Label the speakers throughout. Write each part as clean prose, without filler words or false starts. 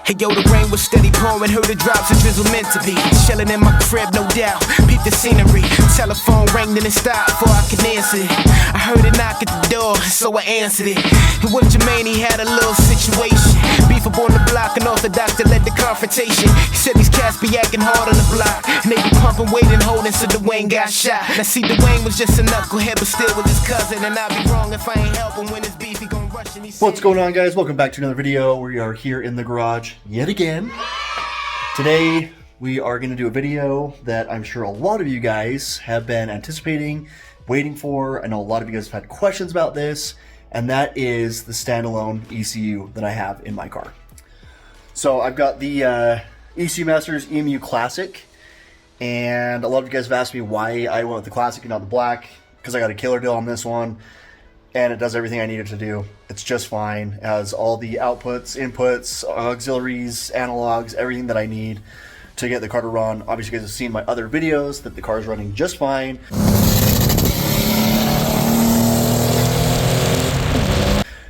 Speaker 1: Hey yo, the rain was steady pouring, heard the drops of drizzle meant to be. Chilling in my crib, no doubt, peep the scenery. Telephone rang, then it stopped before I could answer it. I heard a knock at the door, so I answered it. And with Jermaine, he had a little situation. Beef up on the block, and orthodox that led the confrontation. He said these cats be acting hard on the block, and they be pumping weight and holding, so Dwayne got shot. Now see, Dwayne was just a knucklehead, but still with his cousin. And I'd be wrong if I ain't help him when it's beef, he gon' rush him.
Speaker 2: What's going on, guys? Welcome back to another video. We are here in the garage yet again. Today we are going to do a video that I'm sure a lot of you guys have been anticipating, waiting for. I know a lot of you guys have had questions about this, and that is the standalone ECU that I have in my car. So I've got the ECU Masters EMU Classic, and a lot of you guys have asked me why I went with the Classic and not the Black, because I got a killer deal on this one. And it does everything I need it to do. It's just fine. It has all the outputs, inputs, auxiliaries, analogs, everything that I need to get the car to run. Obviously, you guys have seen my other videos that the car is running just fine.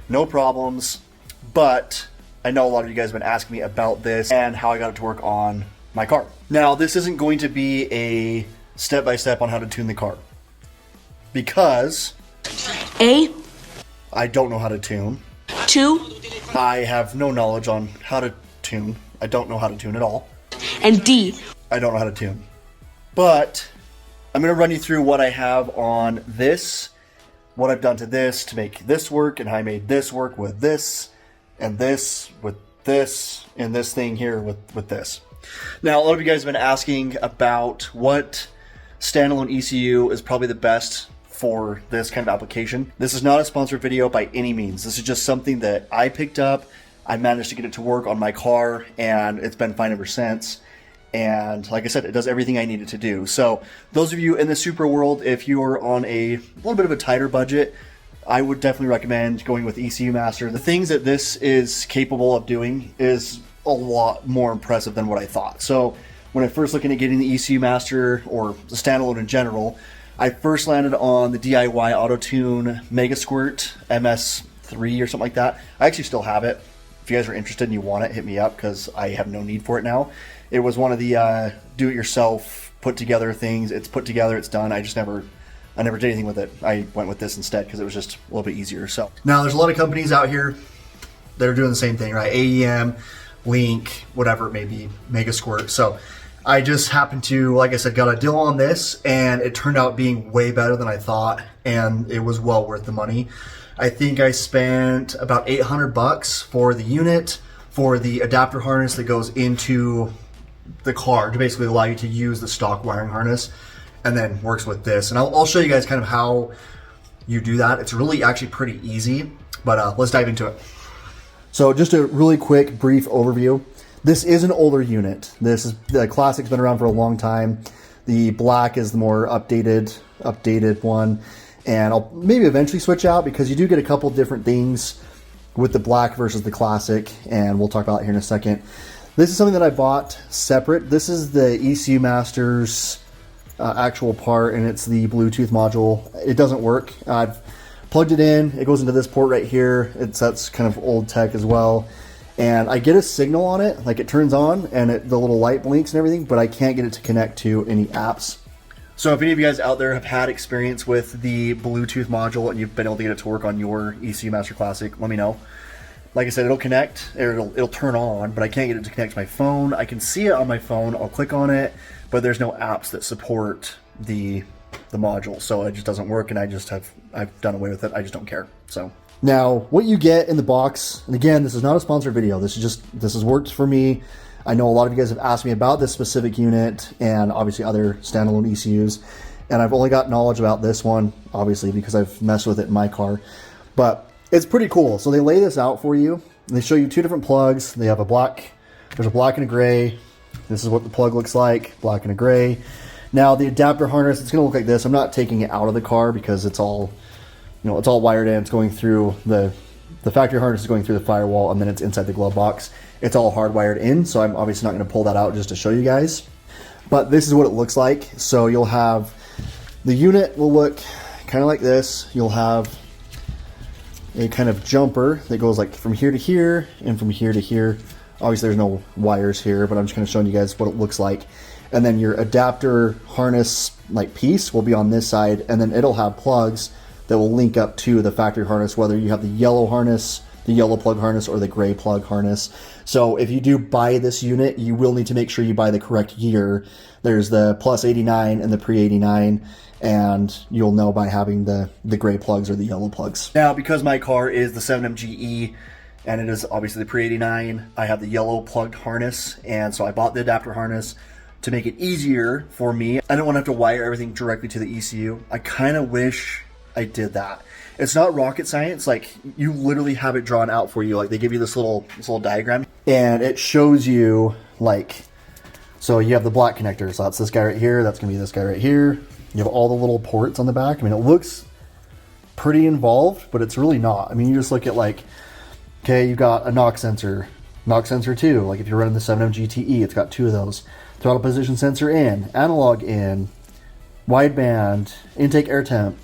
Speaker 2: No problems. But I know a lot of you guys have been asking me about this and how I got it to work on my car. Now, this isn't going to be a step-by-step on how to tune the car, because I don't know how to tune.
Speaker 3: 2,
Speaker 2: I have no knowledge on how to tune. I don't know how to tune at all.
Speaker 3: and D.
Speaker 2: I don't know how to tune. But I'm going to run you through what I have on this, what I've done to this to make this work, and how I made this work with this, and this, with this, and this thing here with this. Now, a lot of you guys have been asking about what standalone ECU is probably the best for this kind of application. This is not a sponsored video by any means. This is just something that I picked up. I managed to get it to work on my car, and it's been fine ever since. And like I said, it does everything I need it to do. So those of you in the super world, if you are on a little bit of a tighter budget, I would definitely recommend going with ECU Master. The things that this is capable of doing is a lot more impressive than what I thought. So when I first looking at getting the ECU Master, or the standalone in general, I first landed on the DIY Auto-Tune Mega Squirt MS3 or something like that. I actually still have it. If you guys are interested and you want it, hit me up, because I have no need for it now. It was one of the do-it-yourself put-together things. It's put together, it's done. I never did anything with it. I went with this instead because it was just a little bit easier. So now there's a lot of companies out here that are doing the same thing, right? AEM, Link, whatever it may be, Mega Squirt. So I just happened to, like I said, got a deal on this, and it turned out being way better than I thought, and it was well worth the money. I think I spent about $800 for the unit, for the adapter harness that goes into the car to basically allow you to use the stock wiring harness, and then works with this. And I'll show you guys kind of how you do that. It's really actually pretty easy, but let's dive into it. So just a really quick, brief overview. This is an older unit. The Classic's been around for a long time. The Black is the more updated one. And I'll maybe eventually switch out, because you do get a couple different things with the Black versus the Classic, and we'll talk about it here in a second. This is something that I bought separate. This is the ECU Masters actual part, and it's the Bluetooth module. It doesn't work. I've plugged it in. It goes into this port right here. That's kind of old tech as well. And I get a signal on it, like it turns on and the little light blinks and everything, but I can't get it to connect to any apps. So if any of you guys out there have had experience with the Bluetooth module and you've been able to get it to work on your ECU Master Classic, let me know. Like I said, it'll connect, or it'll turn on, but I can't get it to connect to my phone. I can see it on my phone, I'll click on it, but there's no apps that support the module, so it just doesn't work, and I've done away with it. I just don't care. So now, what you get in the box, and again, this is not a sponsored video. This has worked for me. I know a lot of you guys have asked me about this specific unit, and obviously other standalone ECUs, and I've only got knowledge about this one, obviously, because I've messed with it in my car. But it's pretty cool. So they lay this out for you, and they show you two different plugs. They have there's a black and a gray. This is what the plug looks like, black and a gray. Now the adapter harness, it's gonna look like this. I'm not taking it out of the car because it's all, it's all wired in. It's going through the factory harness is going through the firewall, and then it's inside the glove box. It's all hardwired in, so I'm obviously not going to pull that out just to show you guys. But this is what it looks like. So you'll have, the unit will look kind of like this. You'll have a kind of jumper that goes like from here to here and from here to here. Obviously there's no wires here, but I'm just kind of showing you guys what it looks like. And then your adapter harness like piece will be on this side, and then it'll have plugs that will link up to the factory harness, whether you have the yellow harness, the yellow plug harness, or the gray plug harness. So if you do buy this unit, you will need to make sure you buy the correct year. There's the plus 89 and the pre 89, and you'll know by having the gray plugs or the yellow plugs. Now, because my car is the 7MGE, and it is obviously the pre 89, I have the yellow plugged harness, and so I bought the adapter harness to make it easier for me. I don't want to have to wire everything directly to the ECU. I kind of wish I did that. It's not rocket science. Like, you literally have it drawn out for you. Like, they give you this little diagram, and it shows you, like, so you have the black connector. So that's this guy right here. That's gonna be this guy right here. You have all the little ports on the back. I mean, it looks pretty involved, but it's really not. I mean, you just look at, like, okay, you've got a knock sensor 2. Like, if you're running the 7M GTE, it's got 2 of those. Throttle position sensor in, analog in, wideband, intake air temp,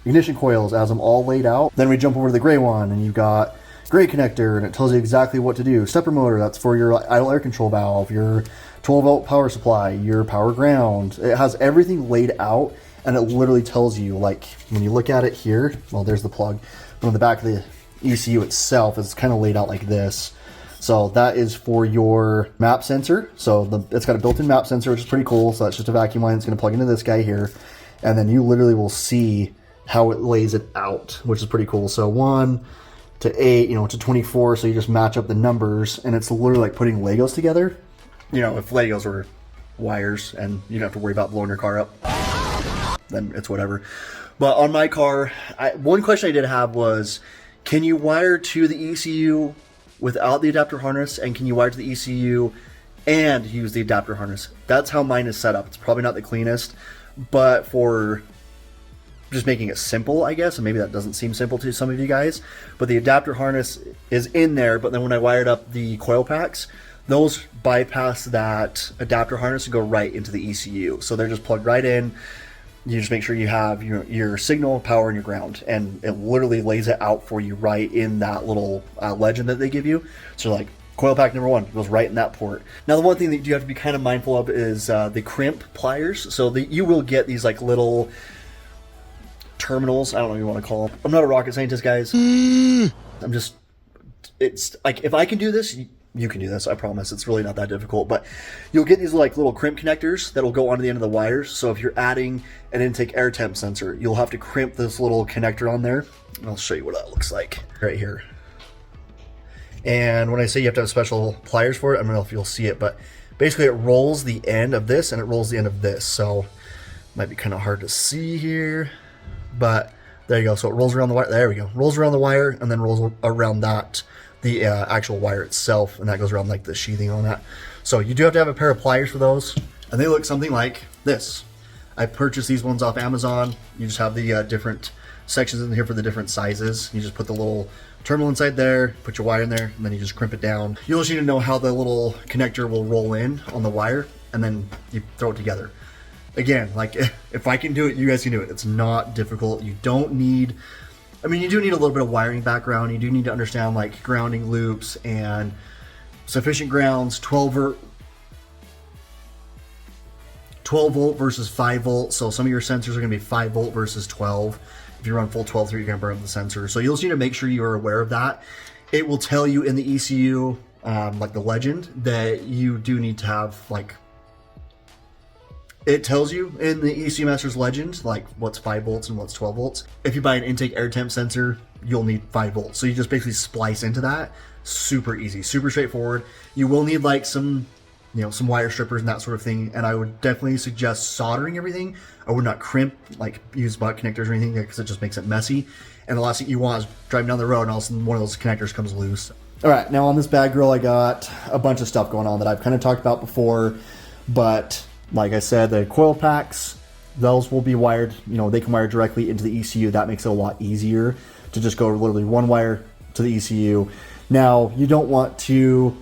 Speaker 2: ignition coils, has them all laid out. Then we jump over to the gray one, and you've got gray connector, and it tells you exactly what to do. Stepper motor, that's for your idle air control valve, your 12 volt power supply, your power ground. It has everything laid out, and it literally tells you, like, when you look at it here, well, there's the plug, but on the back of the ECU itself, it's kind of laid out like this. So that is for your map sensor. So it's got a built-in map sensor, which is pretty cool. So that's just a vacuum line. It's going to plug into this guy here. And then you literally will see how it lays it out, which is pretty cool. So 1 to 8, to 24. So you just match up the numbers, and it's literally like putting Legos together. If Legos were wires and you don't have to worry about blowing your car up, then it's whatever. But on my car, one question I did have was, can you wire to the ECU without the adapter harness, and can you wire to the ECU and use the adapter harness? That's how mine is set up. It's probably not the cleanest, but for just making it simple, I guess, and maybe that doesn't seem simple to some of you guys, but the adapter harness is in there, but then when I wired up the coil packs, those bypass that adapter harness and go right into the ECU. So they're just plugged right in. You just make sure you have your signal, power, and your ground, and it literally lays it out for you right in that little legend that they give you. So like, coil pack number 1 goes right in that port. Now, the one thing that you have to be kind of mindful of is the crimp pliers. So you will get these like little terminals. I don't know what you want to call them. I'm not a rocket scientist, guys. It's like, if I can do this, you can do this, I promise. It's really not that difficult, but you'll get these like little crimp connectors that'll go onto the end of the wires. So if you're adding an intake air temp sensor, you'll have to crimp this little connector on there. I'll show you what that looks like right here. And when I say you have to have special pliers for it, I don't know if you'll see it, but basically it rolls the end of this and it rolls the end of this. So it might be kind of hard to see here, but there you go. So it rolls around the wire. There we go. Rolls around the wire and then rolls around the actual wire itself, and that goes around like the sheathing on that. So you do have to have a pair of pliers for those, and they look something like this. I purchased these ones off Amazon. You just have the different sections in here for the different sizes. You just put the little terminal inside there, put your wire in there, and then you just crimp it down. You'll just need to know how the little connector will roll in on the wire, and then you throw it together. Again, like, if I can do it, you guys can do it. It's not difficult. You don't need, you do need a little bit of wiring background. You do need to understand like grounding loops and sufficient grounds, 12 volt versus 5 volt. So some of your sensors are going to be 5 volt versus 12. If you run full 12 through, you're going to burn up the sensor. So you'll just need to make sure you are aware of that. It will tell you in the ECU, like the legend, that you do need to have like, it tells you in the ECU Master's legend, like what's 5 volts and what's 12 volts. If you buy an intake air temp sensor, you'll need 5 volts. So you just basically splice into that. Super easy, super straightforward. You will need like some wire strippers and that sort of thing. And I would definitely suggest soldering everything. I would not crimp, like use butt connectors or anything, because it just makes it messy. And the last thing you want is driving down the road and all of a sudden one of those connectors comes loose. All right, now on this bag grill, I got a bunch of stuff going on that I've kind of talked about before, but like I said, the coil packs, those will be wired, they can wire directly into the ECU. That makes it a lot easier to just go literally one wire to the ECU. Now, you don't want to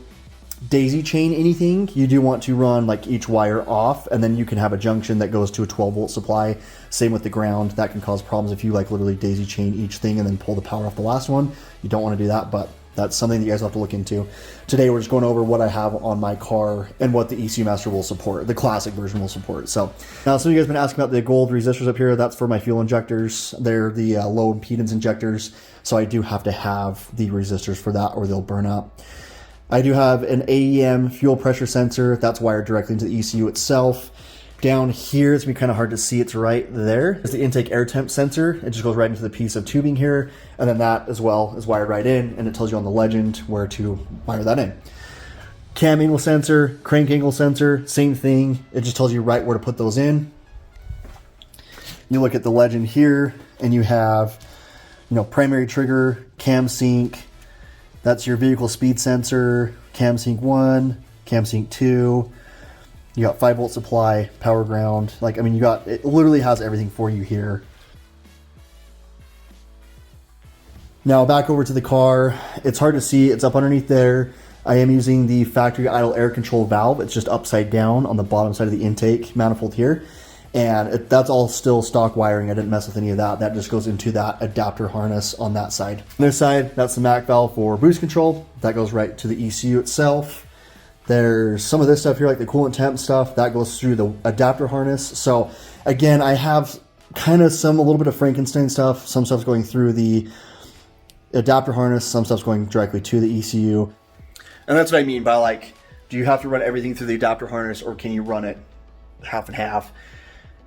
Speaker 2: daisy chain anything, you do want to run like each wire off, and then you can have a junction that goes to a 12-volt supply. Same with the ground. That can cause problems if you like literally daisy chain each thing and then pull the power off the last one. You don't want to do that, but that's something that you guys have to look into. Today we're just going over what I have on my car and what the ECU Master will support, the classic version will support. So now some of you guys have been asking about the gold resistors up here. That's for my fuel injectors. They're the low impedance injectors, so I do have to have the resistors for that or they'll burn out. I do have an AEM fuel pressure sensor that's wired directly into the ECU itself. Down here, it's gonna be kind of hard to see, it's right there. It's the intake air temp sensor. It just goes right into the piece of tubing here. And then that as well is wired right in, and it tells you on the legend where to wire that in. Cam angle sensor, crank angle sensor, same thing. It just tells you right where to put those in. You look at the legend here, and you have, primary trigger, cam sync. That's your vehicle speed sensor, cam sync 1, cam sync 2. You got 5-volt supply, power ground. It literally has everything for you here. Now back over to the car. It's hard to see, it's up underneath there. I am using the factory idle air control valve. It's just upside down on the bottom side of the intake manifold here. And that's all still stock wiring. I didn't mess with any of that. That just goes into that adapter harness on that side. On this side, that's the MAC valve for boost control. That goes right to the ECU itself. There's some of this stuff here, like the coolant temp stuff, that goes through the adapter harness. So again, I have kind of a little bit of Frankenstein stuff. Some stuff's going through the adapter harness, some stuff's going directly to the ECU. And that's what I mean by do you have to run everything through the adapter harness, or can you run it half and half?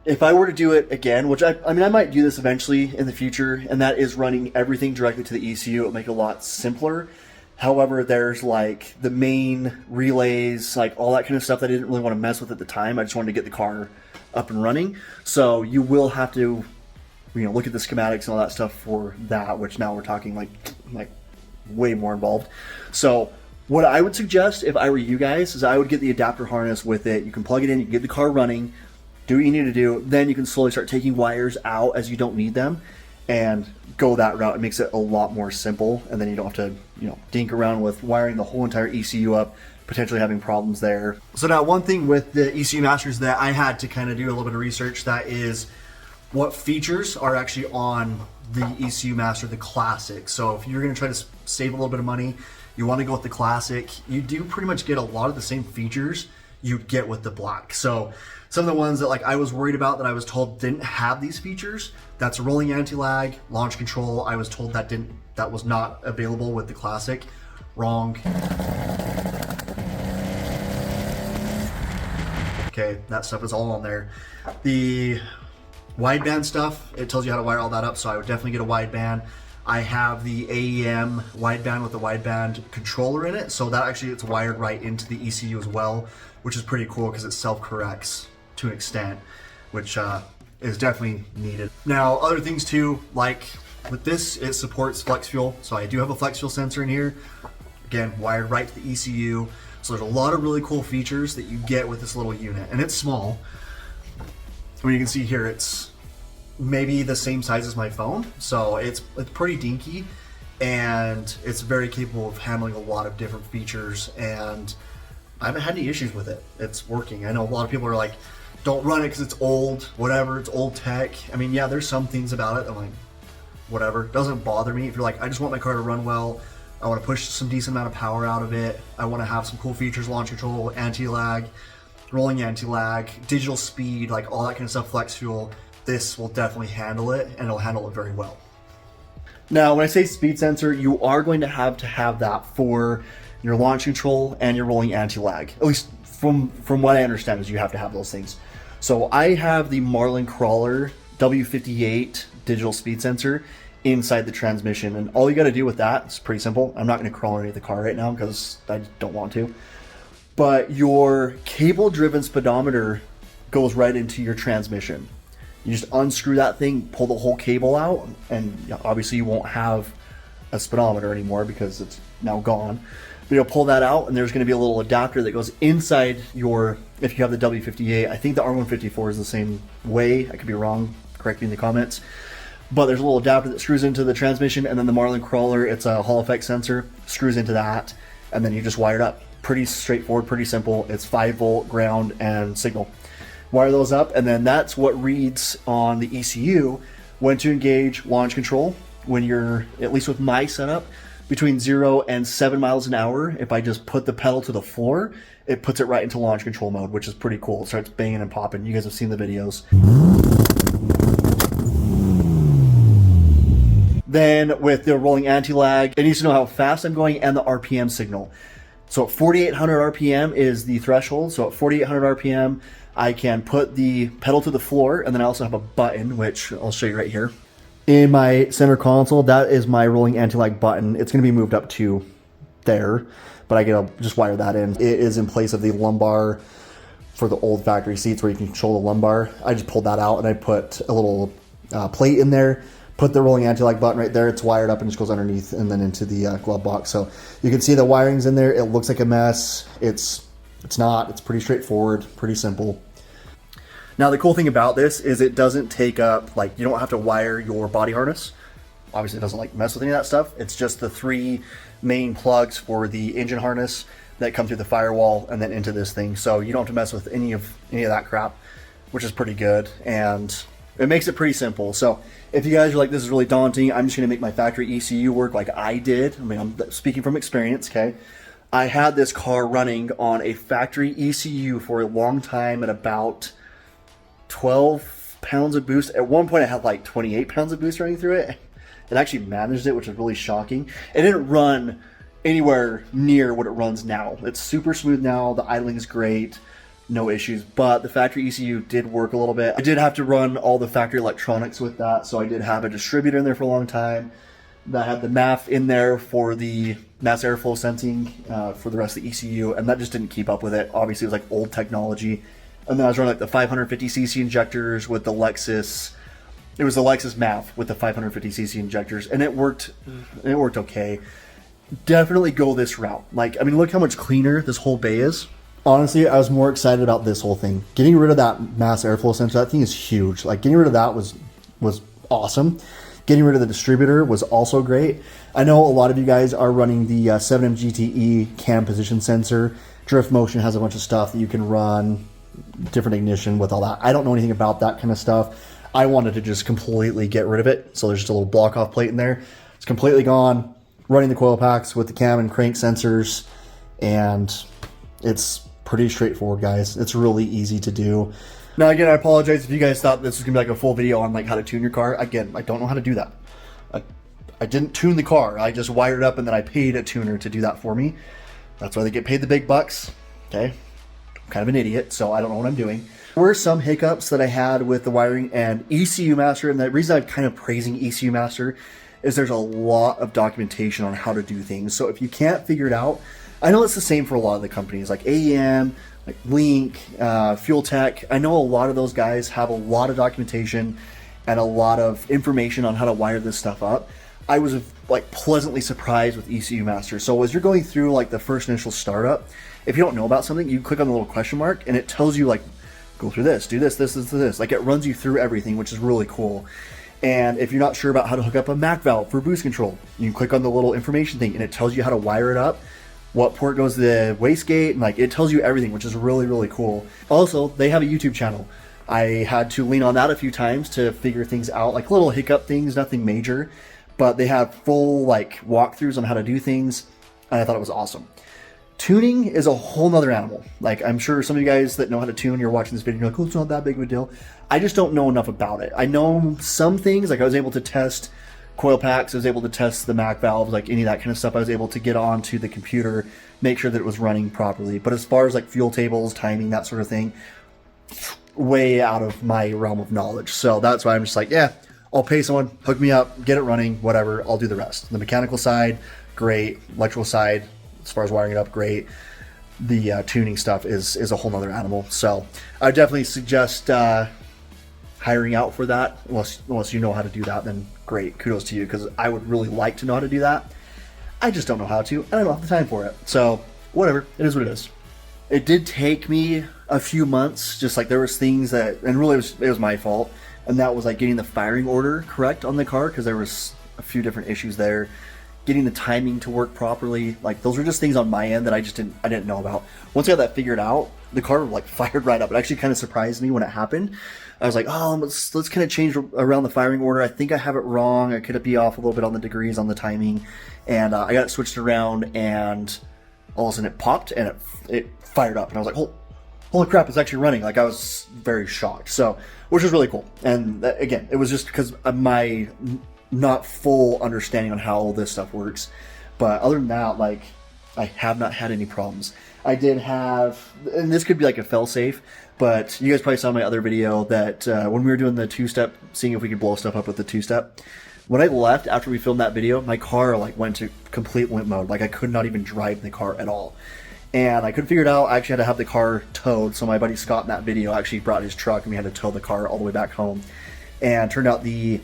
Speaker 2: If I were to do it again, which I might do this eventually in the future, and that is running everything directly to the ECU, it'll make it a lot simpler. However, there's the main relays, all that kind of stuff that I didn't really want to mess with at the time. I just wanted to get the car up and running. So you will have to, look at the schematics and all that stuff for that, which now we're talking way more involved. So what I would suggest if I were you guys is I would get the adapter harness with it. You can plug it in, you can get the car running, do what you need to do. Then you can slowly start taking wires out as you don't need them and go that route. It makes it a lot more simple, and then you don't have to dink around with wiring the whole entire ECU up, potentially having problems there. So now one thing with the ECU Masters that I had to kind of do a little bit of research, that is what features are actually on the ECU Master, the Classic. So if you're going to try to save a little bit of money, you want to go with the Classic, you do pretty much get a lot of the same features you'd get with the Black. So some of the ones that I was worried about that I was told didn't have these features, that's rolling anti-lag, launch control. I was told that was not available with the Classic. Wrong. Okay, that stuff is all on there. The wideband stuff, it tells you how to wire all that up, so I would definitely get a wideband. I have the AEM wideband with the wideband controller in it, so that actually it's wired right into the ECU as well, which is pretty cool because it self-corrects to an extent, which is definitely needed. Now, other things too, with this, it supports flex fuel. So I do have a flex fuel sensor in here. Again, wired right to the ECU. So there's a lot of really cool features that you get with this little unit, and it's small. You can see here, it's maybe the same size as my phone. So it's pretty dinky, and it's very capable of handling a lot of different features, and I haven't had any issues with it. It's working. I know a lot of people are like, don't run it because it's old, whatever, it's old tech. Yeah, there's some things about it I'm whatever, it doesn't bother me. If you're I just want my car to run well, I want to push some decent amount of power out of it, I want to have some cool features, launch control, anti-lag, rolling anti-lag, digital speed, all that kind of stuff, flex fuel, this will definitely handle it, and it'll handle it very well. Now, when I say speed sensor, you are going to have that for your launch control and your rolling anti-lag. At least from what I understand is you have to have those things. So I have the Marlin Crawler W58 digital speed sensor inside the transmission, and all you got to do with that is pretty simple. I'm not going to crawl underneath the car right now because I don't want to. But your cable driven speedometer goes right into your transmission. You just unscrew that thing, pull the whole cable out, and obviously you won't have a speedometer anymore because it's now gone. But you'll pull that out, and there's going to be a little adapter that goes inside your, if you have the W58, I think the R154 is the same way. I could be wrong, correct me in the comments. But there's a little adapter that screws into the transmission, and then the Marlin Crawler, it's a Hall effect sensor, screws into that, and then you just wire it up. pretty straightforward, pretty simple. It's 5-volt ground and signal. Wire those up, and then that's what reads on the ECU when to engage launch control. When you're, at least with my setup, between 0 and 7 miles an hour, if I just put the pedal to the floor, it puts it right into launch control mode, which is pretty cool. It starts banging and popping. You guys have seen the videos. Then with the rolling anti-lag, it needs to know how fast I'm going and the RPM signal. So at 4,800 RPM is the threshold. So at 4,800 RPM, I can put the pedal to the floor, and then I also have a button, which I'll show you right here. In my center console, that is my rolling anti-lag button. It's going to be moved up to there, but I can just wire that in. It is in place of the lumbar for the old factory seats where you can control the lumbar. I just pulled that out and I put a little plate in there, put the rolling anti-lag button right there. It's wired up and just goes underneath and then into the glove box. So you can see the wiring's in there. It looks like a mess. It's not. It's pretty straightforward, pretty simple. Now the cool thing about this is it doesn't take up, like, you don't have to wire your body harness. Obviously it doesn't like mess with any of that stuff. It's just the 3 main plugs for the engine harness that come through the firewall and then into this thing. So you don't have to mess with any of that crap, which is pretty good. And it makes it pretty simple. So if you guys are like, this is really daunting, I'm just gonna make my factory ECU work like I did. I mean, I'm speaking from experience, okay? I had this car running on a factory ECU for a long time at about 12 pounds of boost. At one point I had like 28 pounds of boost running through it. It actually managed it, which was really shocking. It didn't run anywhere near what it runs now. It's super smooth now. The idling is great, no issues, but the factory ECU did work a little bit. I did have to run all the factory electronics with that, so I did have a distributor in there for a long time that had the MAF in there for the mass airflow sensing for the rest of the ECU, and that just didn't keep up with it. Obviously it was like old technology. And then I was running like the 550cc injectors with the Lexus. It was the Lexus MAF with the 550cc injectors, and it worked okay. Definitely go this route. Like, I mean, look how much cleaner this whole bay is. Honestly, I was more excited about this whole thing. Getting rid of that mass airflow sensor, that thing is huge. Like, getting rid of that was awesome. Getting rid of the distributor was also great. I know a lot of you guys are running the 7M GTE cam position sensor. Drift Motion has a bunch of stuff that you can run, different ignition with all that. I don't know anything about that kind of stuff. I wanted to just completely get rid of it. So there's just a little block off plate in there. It's completely gone. Running the coil packs with the cam and crank sensors, and it's pretty straightforward, guys. It's really easy to do. Now again, I apologize if you guys thought this was gonna be like a full video on like how to tune your car. Again, I don't know how to do that. I didn't tune the car. I just wired it up and then I paid a tuner to do that for me. That's why they get paid the big bucks. Okay. Kind of an idiot, so I don't know what I'm doing. There were some hiccups that I had with the wiring and ECU Master, and the reason I'm kind of praising ECU Master is there's a lot of documentation on how to do things. So if you can't figure it out, I know it's the same for a lot of the companies like AEM, like Link, Fuel Tech. I know a lot of those guys have a lot of documentation and a lot of information on how to wire this stuff up. I was like pleasantly surprised with ECU Master. So as you're going through like the first initial startup, if you don't know about something, you click on the little question mark and it tells you like, go through this, do this, this. Like it runs you through everything, which is really cool. And if you're not sure about how to hook up a Mac valve for boost control, you can click on the little information thing and it tells you how to wire it up, what port goes to the wastegate, and like it tells you everything, which is really, really cool. Also, they have a YouTube channel. I had to lean on that a few times to figure things out, like little hiccup things, nothing major, but they have full like walkthroughs on how to do things, and I thought it was awesome. Tuning is a whole nother animal. Like, I'm sure some of you guys that know how to tune, you're watching this video, you're like, oh, it's not that big of a deal. I just don't know enough about it. I know some things, like I was able to test coil packs, I was able to test the Mac valves, like any of that kind of stuff. I was able to get onto the computer, make sure that it was running properly. But as far as like fuel tables, timing, that sort of thing, way out of my realm of knowledge. So that's why I'm just like, yeah, I'll pay someone, hook me up, get it running, whatever, I'll do the rest. The mechanical side, great. Electrical side, as far as wiring it up, great. The tuning stuff is a whole nother animal. So I definitely suggest hiring out for that. Unless you know how to do that, then great, kudos to you, because I would really like to know how to do that. I just don't know how to, and I don't have the time for it. So whatever, it is what it is. It did take me a few months, just like there was things that, and really it was my fault, and that was like getting the firing order correct on the car, because there was a few different issues there. getting the timing to work properly. Like those are just things on my end that I didn't know about. Once I got that figured out, the car like fired right up. It actually kind of surprised me when it happened. I was like, oh, let's kind of change around the firing order. I think I have it wrong. I could be off a little bit on the degrees on the timing, and I got it switched around, and all of a sudden it popped and it fired up, and I was like, holy crap, it's actually running. Like I was very shocked. So, which was really cool. And that, again, it was just because of my not full understanding on how all this stuff works. But other than that, like I have not had any problems. I did have, and this could be like a fail-safe, but you guys probably saw my other video that when we were doing the two-step, seeing if we could blow stuff up with the two-step, when I left after we filmed that video, my car like went to complete limp mode. Like I could not even drive the car at all. And I couldn't figure it out. I actually had to have the car towed. So my buddy Scott in that video actually brought his truck and we had to tow the car all the way back home. And turned out the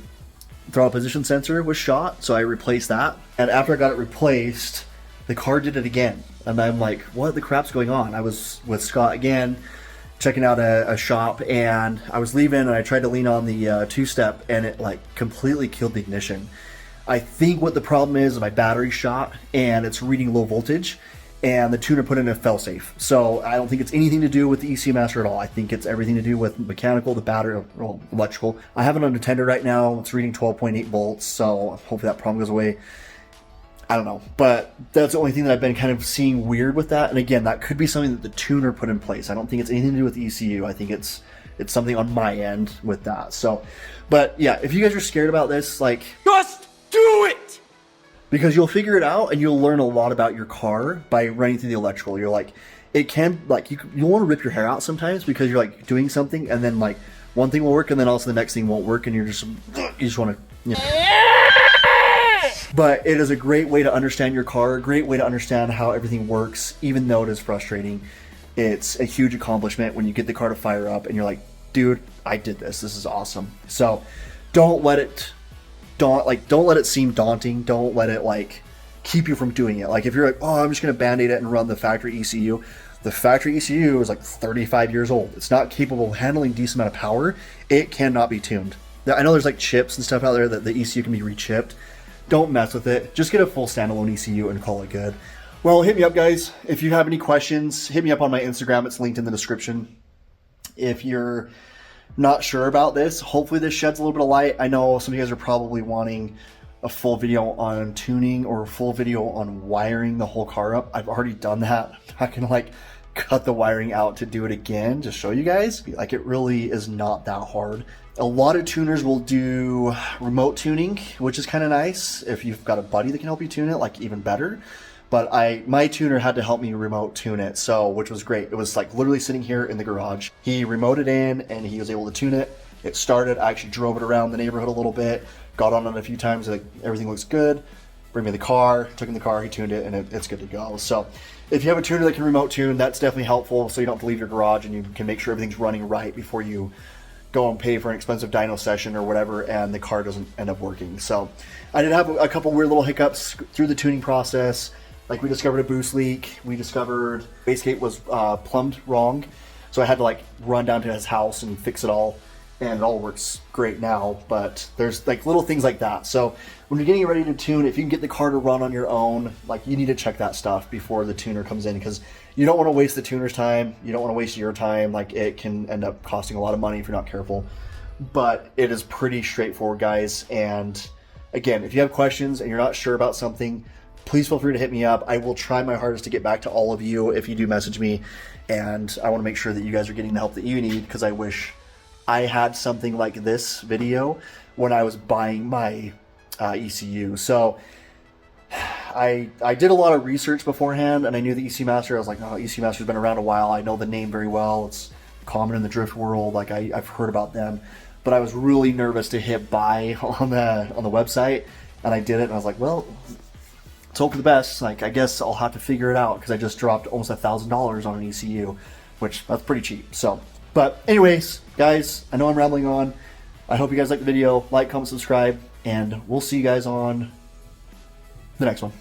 Speaker 2: throttle position sensor was shot, so I replaced that. And after I got it replaced, the car did it again. And I'm like, what the crap's going on? I was with Scott again, checking out a shop, and I was leaving and I tried to lean on the two-step and it like completely killed the ignition. I think what the problem is my battery shot and it's reading low voltage, and the tuner put in a fail-safe. So I don't think it's anything to do with the ECU Master at all. I think it's everything to do with mechanical, the battery, or electrical. I have it on a tender right now. It's reading 12.8 volts, so hopefully that problem goes away. I don't know, but that's the only thing that I've been kind of seeing weird with that. And again, that could be something that the tuner put in place. I don't think it's anything to do with the ECU. I think it's something on my end with that. So, but yeah, if you guys are scared about this, like,
Speaker 1: Just do it!
Speaker 2: because you'll figure it out and you'll learn a lot about your car by running through the electrical. You're like, it can, like, you'll want to rip your hair out sometimes because you're like doing something and then like one thing will work and then also the next thing won't work and you just want to, you know. But it is a great way to understand your car, a great way to understand how everything works, even though it is frustrating. It's a huge accomplishment when you get the car to fire up and you're like, dude, I did this. This is awesome. So don't let it seem daunting. Don't let it like keep you from doing it. Like if you're like, oh, I'm just going to band-aid it and run the factory ECU. The factory ECU is like 35 years old. It's not capable of handling a decent amount of power. It cannot be tuned. I know there's like chips and stuff out there that the ECU can be rechipped. Don't mess with it. Just get a full standalone ECU and call it good. Well, hit me up, guys. If you have any questions, hit me up on my Instagram. It's linked in the description. If you're not sure about this, hopefully this sheds a little bit of light. I know some of you guys are probably wanting a full video on tuning or a full video on wiring the whole car up. I've already done that. I'm not gonna like cut the wiring out to do it again to show you guys. Like it really is not that hard. A lot of tuners will do remote tuning, which is kind of nice. If you've got a buddy that can help you tune it, like even better. But my tuner had to help me remote tune it, so which was great. It was like literally sitting here in the garage. He remoted in and he was able to tune it. It started. I actually drove it around the neighborhood a little bit, got on it a few times. Like everything looks good. Bring me the car, took in the car, he tuned it, and it's good to go. So if you have a tuner that can remote tune, that's definitely helpful. So you don't have to leave your garage and you can make sure everything's running right before you go and pay for an expensive dyno session or whatever and the car doesn't end up working. So I did have a couple weird little hiccups through the tuning process. Like we discovered a boost leak. We discovered wastegate was plumbed wrong. So I had to like run down to his house and fix it all. And it all works great now, but there's like little things like that. So when you're getting ready to tune, if you can get the car to run on your own, like you need to check that stuff before the tuner comes in because you don't want to waste the tuner's time. You don't want to waste your time. Like it can end up costing a lot of money if you're not careful, but it is pretty straightforward, guys. And again, if you have questions and you're not sure about something, please feel free to hit me up. I will try my hardest to get back to all of you if you do message me. And I want to make sure that you guys are getting the help that you need because I wish I had something like this video when I was buying my ECU. So I did a lot of research beforehand and I knew the ECU Master. I was like, oh, ECU Master's been around a while. I know the name very well. It's common in the drift world. Like I've heard about them, but I was really nervous to hit buy on the website and I did it and I was like, well, let's hope for the best. Like I guess I'll have to figure it out because I just dropped almost $1,000 on an ECU, which that's pretty cheap. So, but anyways, guys, I know I'm rambling on. I hope you guys like the video. Like, comment, subscribe, and we'll see you guys on the next one.